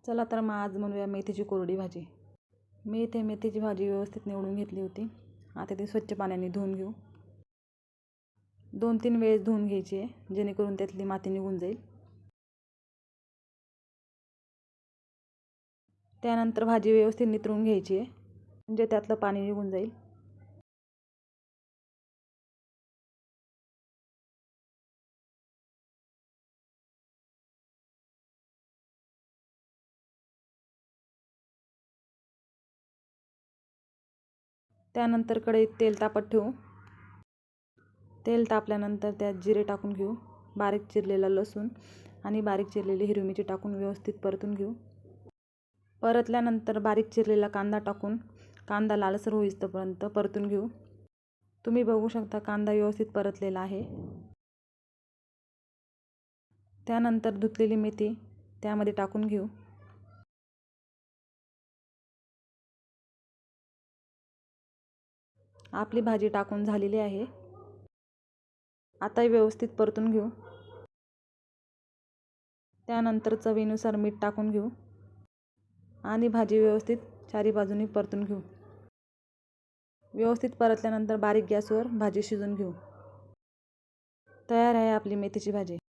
चला तर मग आज बनवूया मेथीची कोरडी भाजी. मी इथे मेथीची भाजी व्यवस्थित निवडून घेतली होती. आता ती स्वच्छ पाण्याने धुवून घेऊ. 2-3 वेळेस धुवून घ्यायची आहे, जेणेकरून त्यातली माती निघून जाईल. त्यानंतर भाजी व्यवस्थित नितळून घ्यायची आहे, म्हणजे त्यातलं पाणी निघून जाईल. त्यानंतर कढईत तेल तापत ठेवू. तेल तापल्यानंतर त्यात जिरे टाकून घेऊ. बारीक चिरलेला लसूण आणि बारीक चिरलेली हिरवी मिरची टाकून व्यवस्थित परतून घेऊ. परतल्यानंतर बारीक चिरलेला कांदा टाकून कांदा लालसर होईपर्यंत परतून घेऊ. तुम्ही बघू शकता कांदा व्यवस्थित परतलेला आहे. त्यानंतर धुतलेली मेथी त्यामध्ये टाकून घेऊ. आपली भाजी टाकून झालेली आहे. आता व्यवस्थित परतून घेऊ. त्यानंतर चवीनुसार मीठ टाकून घेऊ आणि भाजी व्यवस्थित चारी बाजूनी परतून घेऊ. व्यवस्थित परतल्यानंतर बारीक गॅसवर भाजी शिजवून घेऊ. तयार आहे आपली मेथीची भाजी.